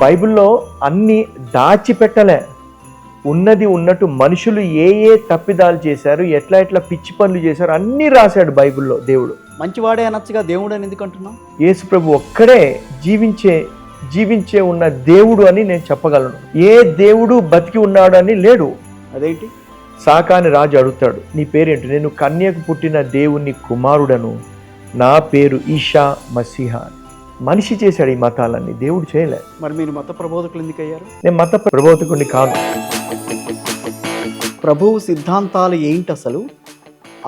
బైబిల్లో అన్ని దాచిపెట్టలే, ఉన్నది ఉన్నట్టు మనుషులు ఏ ఏ తప్పిదాలు చేశారు, ఎట్లా ఎట్లా పిచ్చి పనులు చేశారు అన్నీ రాశాడు బైబిల్లో దేవుడు. మంచివాడే అనొచ్చుగా, దేవుడు అని ఎందుకు అంటున్నాం? యేసు ప్రభు ఒక్కడే జీవించే ఉన్న దేవుడు అని నేను చెప్పగలను. ఏ దేవుడు బతికి ఉన్నాడు అని లేడు. అదేంటి? సాకాని రాజు అడుగుతాడు, నీ పేరేంటి? నేను కన్యకు పుట్టిన దేవుని కుమారుడను, నా పేరు ఈషా మసీహా. మనిషి చేశాడు ఈ మతాలన్నీ, దేవుడు చేయలే. మరి మీరు మత ప్రబోధకులు ఎందుకు అయ్యారు? నేను మత ప్రబోధకుడిని కాదు. ప్రభువు సిద్ధాంతాలు ఏంటి అసలు?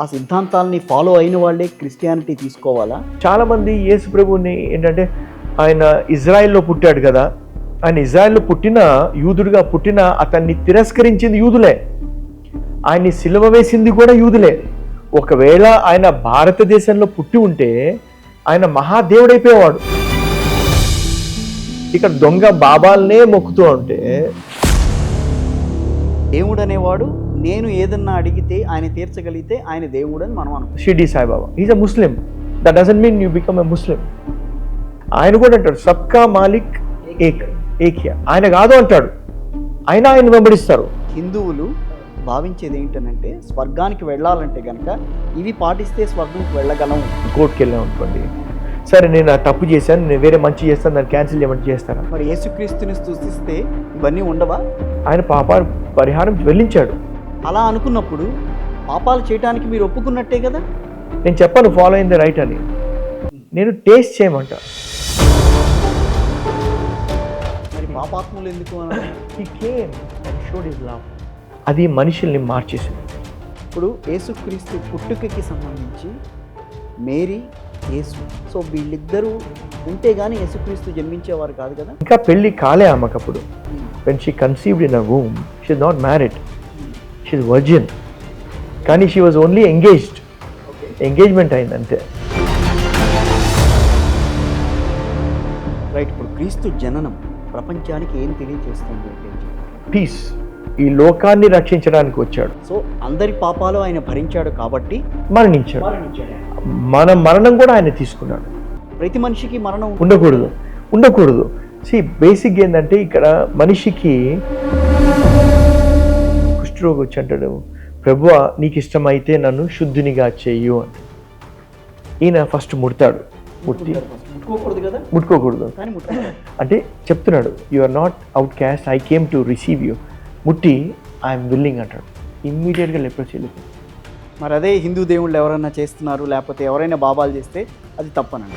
ఆ సిద్ధాంతాలని ఫాలో అయిన వాళ్ళే క్రిస్టియానిటీ తీసుకోవాలా? చాలామంది యేసు ప్రభుని ఏంటంటే, ఆయన ఇజ్రాయెల్లో పుట్టాడు కదా, ఆయన ఇజ్రాయెల్లో పుట్టిన యూదుడిగా పుట్టిన అతన్ని తిరస్కరించింది యూదులే, ఆయన్ని సిలువ వేసింది కూడా యూదులే. ఒకవేళ ఆయన భారతదేశంలో పుట్టి ఉంటే ఆయన మహాదేవుడైపోయేవాడు. ఇక్కడ దొంగ బాబాల్నే మొక్కుతూ ఉంటే, దేవుడు అనేవాడు నేను ఏదన్నా అడిగితే ఆయన తీర్చగలిగితే ఆయన దేవుడు అని మనం అనుకుంటాం. Shirdi Saibaba is a Muslim, that doesn't mean you become a Muslim. ఆయన కూడా అంటాడు సబ్కా మాలిక్ ఏక్యా, ఆయన కాదు అంటాడు, ఆయన వెంబడిస్తారు. హిందువులు భావించేది ఏంటనంటే, స్వర్గానికి వెళ్ళాలంటే కనుక ఇవి పాటిస్తే స్వర్గంకి వెళ్ళగలం. కోర్టుకి వెళ్ళాం అనుకోండి, సరే నేను ఆ తప్పు చేశాను, నేను వేరే మంచి చేస్తాను, దాన్ని క్యాన్సిల్ చేయమంటే చేస్తారా? మరి యేసుక్రీస్తుని స్తుతిస్తే ఇవన్నీ ఉండవా? ఆయన పాపాలు పరిహారం చెల్లించాడు. అలా అనుకున్నప్పుడు పాపాలు చేయడానికి మీరు ఒప్పుకున్నట్టే కదా. నేను చెప్పాను ఫాలో అయింది రైట్ అని, నేను టేస్ట్ చేయమంట. మరి పాపాత్ములు ఎందుకు He came and showed his love. అది మనుషుల్ని మార్చేసింది. ఇప్పుడు యేసుక్రీస్తు పుట్టుకకి సంబంధించి మేరీ, యేసు, సో వీళ్ళిద్దరూ ఉంటే గానీ యేసుక్రీస్తు జన్మించేవారు కాదు కదా. ఇంకా పెళ్లి కాలే ఆమెకప్పుడు. when she conceived in her womb, she is not married, she is virgin. కానీ she was only engaged. Engagement అయింది అంతే. రైట్. ఇప్పుడు క్రీస్తు జననం ప్రపంచానికి ఏం తెలియజేస్తుంది అంటే, పీస్, ఈ లోకాన్ని రక్షించడానికి వచ్చాడు. సో అందరి పాపాలు ఆయన భరించాడు కాబట్టి మరణించాడు. మన మరణం కూడా ఆయన తీసుకున్నాడు. ప్రతి మనిషికి మరణం ఉండకూడదు. బేసిక్ ఏంటంటే, ఇక్కడ మనిషికి కుష్ఠరోగి వచ్చి అంటాడు, ప్రభువా నీకు ఇష్టమైతే నన్ను శుద్ధినిగా చెయ్యు అని. ఈయన ఫస్ట్ ముడతాడు, ముట్టుకోకూడదు అంటే చెప్తున్నాడు, you are not outcast, I came to receive you. ముట్టి ఐఎమ్ విల్లింగ్ అంటాడు. ఇమ్మీడియట్గా లెప్రసీ వెళ్ళిపోయింది. మరి అదే హిందూ దేవుళ్ళు ఎవరైనా చేస్తున్నారు, లేకపోతే ఎవరైనా బాబాలు చేస్తే అది తప్పనండి.